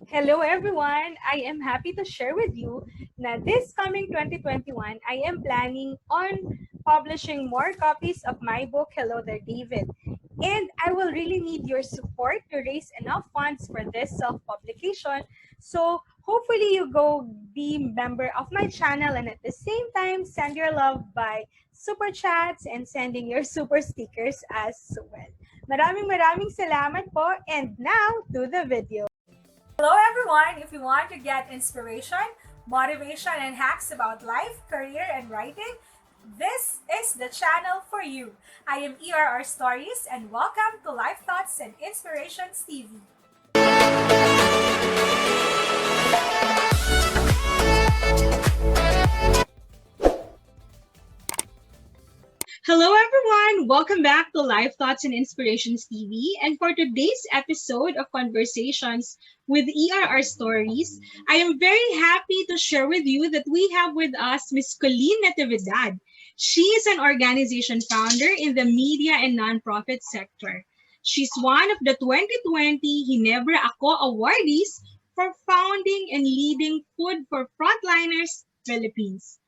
Hello everyone! I am happy to share with you that this coming 2021, I am planning on publishing more copies of my book, Hello There, David. And I will really need your support to raise enough funds for this self-publication. So hopefully you go be member of my channel and at the same time send your love by super chats and sending your super stickers as well. Maraming salamat po, and now to the video. Hello everyone! If you want to get inspiration, motivation, and hacks about life, career, and writing, this is the channel for you. I am Errstories and welcome to Life Thoughts and Inspirations TV. Hello everyone! Welcome back to Life Thoughts and Inspirations TV. And for today's episode of Conversations with ERR Stories, I am very happy to share with you that we have with us Miss Coleen Natividad. She is an organization founder in the media and nonprofit sector. She's one of the 2020 Ginebra Ako Awardees for founding and leading Food for Frontliners Philippines.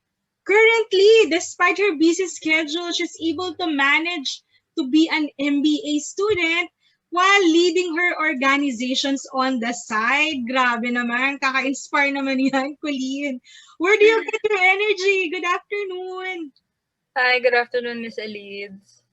Currently, despite her busy schedule, she's able to manage to be an MBA student while leading her organizations on the side. Grabe naman, kaka-inspire naman yan, Coleen. Where do you get your energy? Good afternoon. Hi, good afternoon, Miss Elids.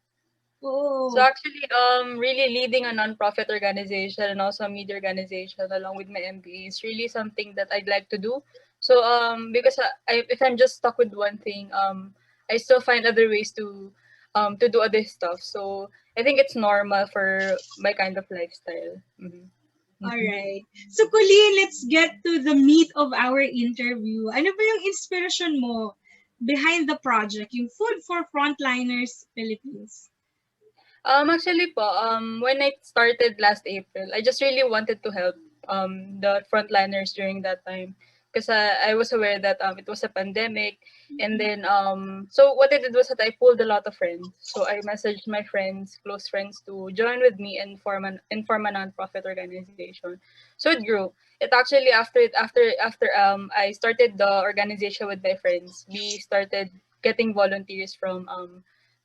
Oh. So actually, really leading a nonprofit organization and also a media organization along with my MBA is really something that I'd like to do. So because if I'm just stuck with one thing, I still find other ways to do other stuff. So I think it's normal for my kind of lifestyle. All right. So Coleen, let's get to the meat of our interview. Ano ba yung inspiration mo behind the project, yung Food for Frontliners Philippines? Actually po, when I started last April, I just really wanted to help the frontliners during that time because I was aware that it was a pandemic, and then so what I did was that I pulled a lot of friends. So I messaged my friends, close friends, to join with me and form a nonprofit organization. So it grew. It actually after I started the organization with my friends, we started getting volunteers from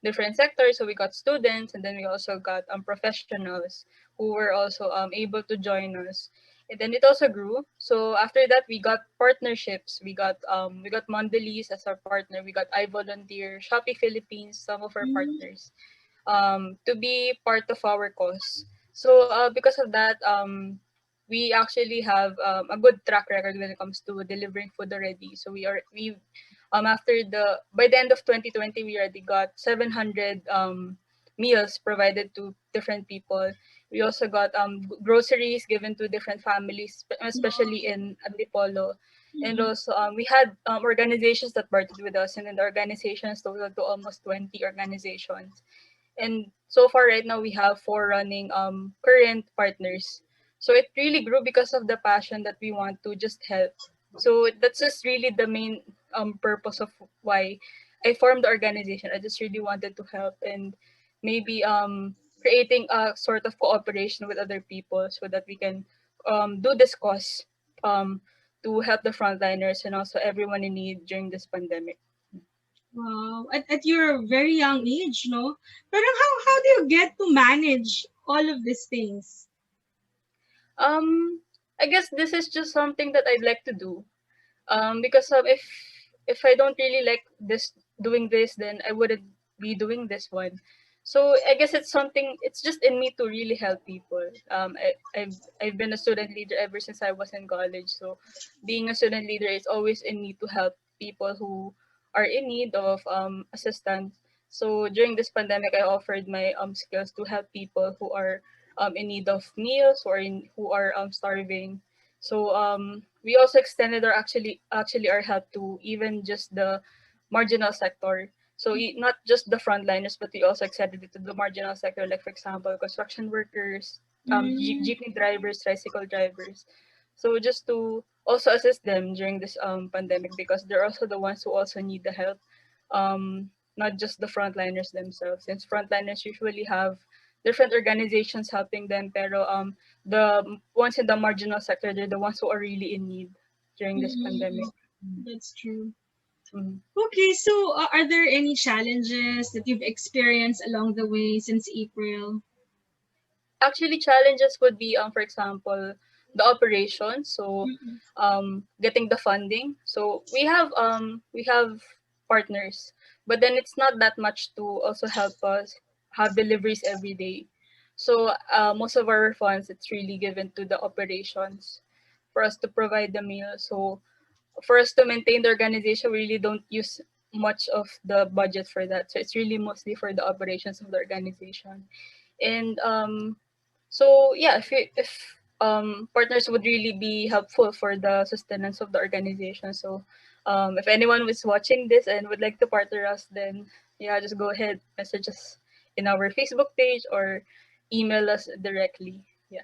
different sectors. So we got students, and then we also got professionals who were also able to join us. And then it also grew. So after that, we got partnerships. We got Mondelez as our partner. We got iVolunteer, Shopee Philippines, some of our partners, to be part of our cause. So because of that, we actually have a good track record when it comes to delivering food already. So we after the by the end of 2020, we already got 700 meals provided to different people. We also got groceries given to different families, especially in Antipolo. And also we had organizations that partnered with us, and then the organizations total to almost 20 organizations. And so far right now we have 4 running current partners. So it really grew because of the passion that we want to just help. So that's just really the main purpose of why I formed the organization. I just really wanted to help, and maybe creating a sort of cooperation with other people so that we can do this cause to help the frontliners and also everyone in need during this pandemic. Wow. At your very young age, no? Pero how do you get to manage all of these things? I guess this is just something that I'd like to do. Because if I don't really like this doing this, then I wouldn't be doing this one. So I guess it's something. It's just in me to really help people. I've been a student leader ever since I was in college. So being a student leader is always in me to help people who are in need of assistance. So during this pandemic, I offered my skills to help people who are in need of meals, or who are starving. So we also extended our our help to even just the marginal sector. So not just the frontliners, but we also extended it to the marginal sector, like for example, construction workers, jeepney drivers, tricycle drivers. So just to also assist them during this pandemic, because they're also the ones who also need the help, not just the frontliners themselves. Since frontliners usually have different organizations helping them, pero the ones in the marginal sector, they're the ones who are really in need during this pandemic. Mm-mm. That's true. Mm. Okay, so are there any challenges that you've experienced along the way since April? Actually, challenges would be, for example, the operation. So, Mm-mm. getting the funding. So we have partners, but then it's not that much to also help us have deliveries every day. So most of our funds, it's really given to the operations for us to provide the meal. So for us to maintain the organization, we really don't use much of the budget for that. So it's really mostly for the operations of the organization. And so yeah, if partners would really be helpful for the sustenance of the organization. So if anyone was watching this and would like to partner us, then yeah, just go ahead, message us in our Facebook page or email us directly. Yeah.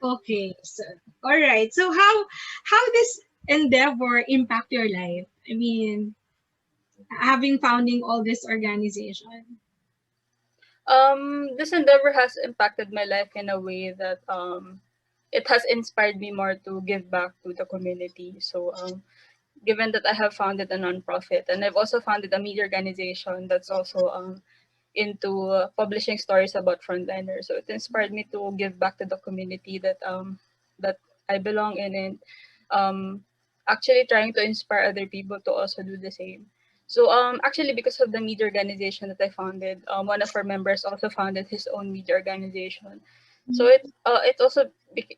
Okay, so all right. So how this endeavor impact your life? I mean, having founding all this organization. This endeavor has impacted my life in a way that it has inspired me more to give back to the community. So given that I have founded a nonprofit and I've also founded a media organization that's also into publishing stories about frontliners. So it inspired me to give back to the community that I belong in, and um, actually trying to inspire other people to also do the same. So actually, because of the media organization that I founded, one of our members also founded his own media organization. So it also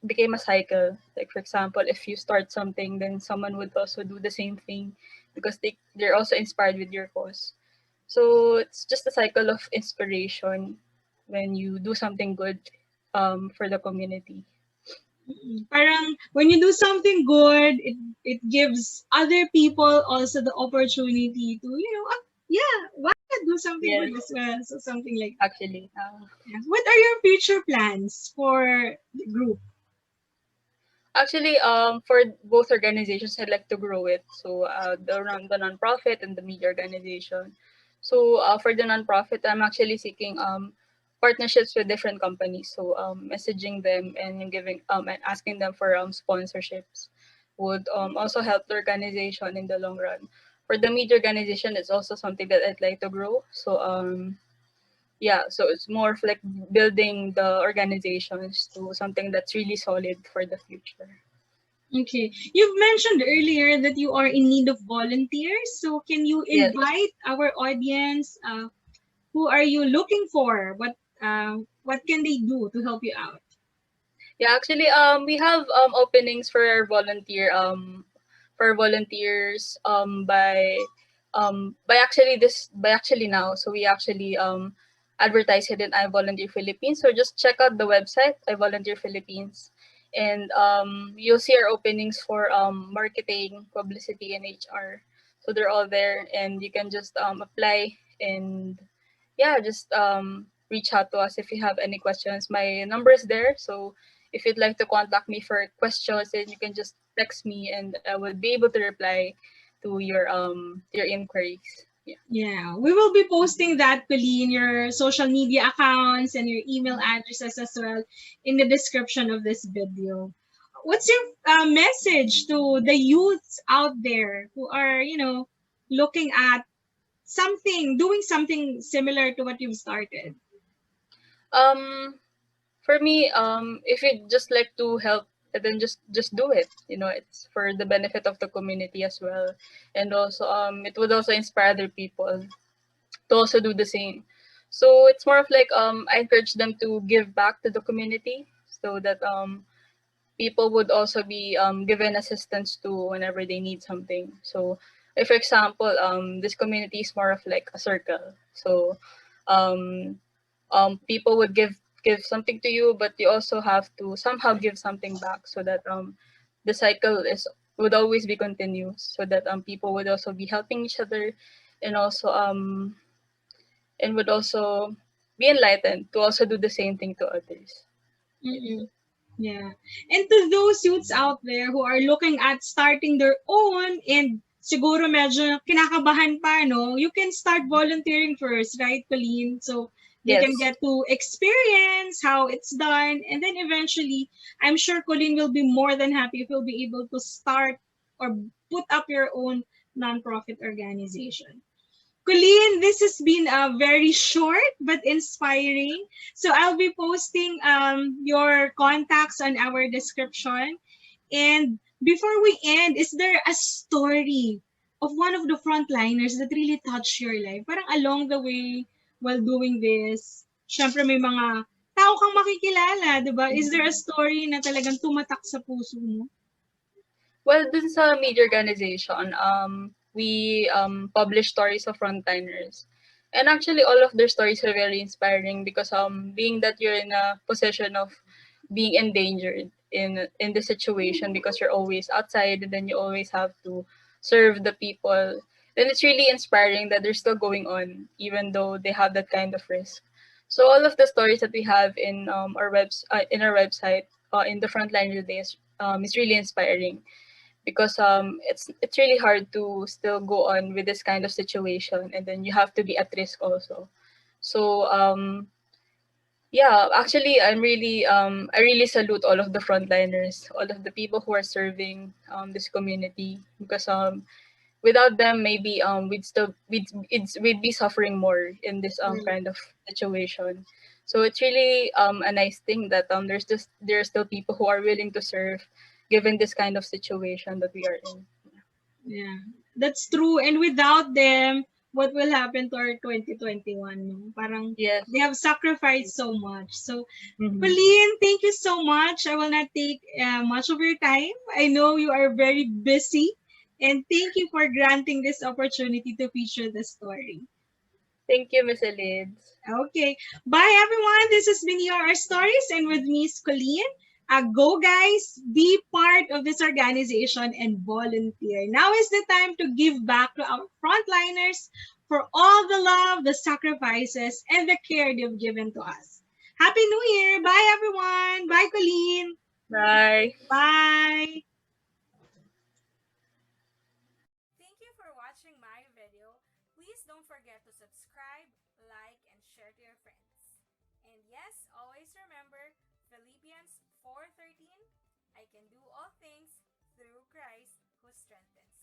became a cycle. Like for example, if you start something, then someone would also do the same thing because they're also inspired with your cause. So it's just a cycle of inspiration when you do something good for the community. Parang when you do something good, it gives other people also the opportunity to, yeah, why not do something Yes, good as well? So something like that. actually. Yeah. What are your future plans for the group? Actually, for both organizations, I'd like to grow it. So the nonprofit and the media organization. So for the nonprofit, I'm actually seeking partnerships with different companies. So messaging them and giving and asking them for sponsorships would also help the organization in the long run. For the media organization, it's also something that I'd like to grow. So yeah, so it's more of like building the organizations to something that's really solid for the future. Okay. You've mentioned earlier that you are in need of volunteers. So can you Yes. invite our audience? Who are you looking for? What can they do to help you out? Yeah, actually, we have openings for our volunteers by actually now. So we actually advertise it in I Volunteer Philippines. So just check out the website I Volunteer Philippines, and you'll see our openings for marketing, publicity, and HR. So they're all there, and you can just apply, and yeah, just reach out to us if you have any questions. My number is there, so if you'd like to contact me for questions, then you can just text me, and I would be able to reply to your inquiries. Yeah. Yeah, we will be posting that, Coleen, your social media accounts and your email addresses as well in the description of this video. What's your message to the youths out there who are, looking at doing something similar to what you've started? Um, for me, if you just like to help, then just do it. It's for the benefit of the community as well, and also it would also inspire other people to also do the same. So it's more of like I encourage them to give back to the community so that people would also be given assistance to whenever they need something. So, like for example, this community is more of like a circle. So, um, people would give something to you, but you also have to somehow give something back so that the cycle is would always be continuous. So that people would also be helping each other, and would also be enlightened to also do the same thing to others. Mm-mm. Yeah. And to those youths out there who are looking at starting their own and siguro medyo kinakabahan pa, no? You can start volunteering first, right, Colleen? So They can Yes. get to experience how it's done. And then eventually, I'm sure Colleen will be more than happy if you'll be able to start or put up your own nonprofit organization. Colleen, this has been very short but inspiring. So I'll be posting your contacts on our description. And before we end, is there a story of one of the frontliners that really touched your life? Parang along the way, while doing this, syempre may mga tao kang makikilala, di ba? Is there a story na talagang tumatak sa puso mo? Well, dun sa media organization, we publish stories of frontliners. And actually, all of their stories are very inspiring because being that you're in a position of being endangered in the situation because you're always outside and then you always have to serve the people, then it's really inspiring that they're still going on even though they have that kind of risk. So all of the stories that we have in our website in the frontliner days is really inspiring because it's really hard to still go on with this kind of situation and then you have to be at risk also. So yeah, actually I really salute all of the frontliners, all of the people who are serving this community because without them maybe we'd be suffering more in this Right. kind of situation. So it's really a nice thing that there are still people who are willing to serve given this kind of situation that we are in. Yeah, that's true. And without them, what will happen to our 2021? No? Parang Yes. they have sacrificed so much. So, Mm-hmm. Pauline, thank you so much. I will not take much of your time. I know you are very busy. And thank you for granting this opportunity to feature the story. Thank you, Miss Elids. Okay. Bye, everyone. This has been your stories, and with me is Coleen. Go, guys. Be part of this organization and volunteer. Now is the time to give back to our frontliners for all the love, the sacrifices, and the care they've given to us. Happy New Year. Bye, everyone. Bye, Coleen. Bye. Bye. Thank you for watching my video. Please don't forget to subscribe, like, and share to your friends. And yes, always remember Philippians 4:13, I can do all things through Christ who strengthens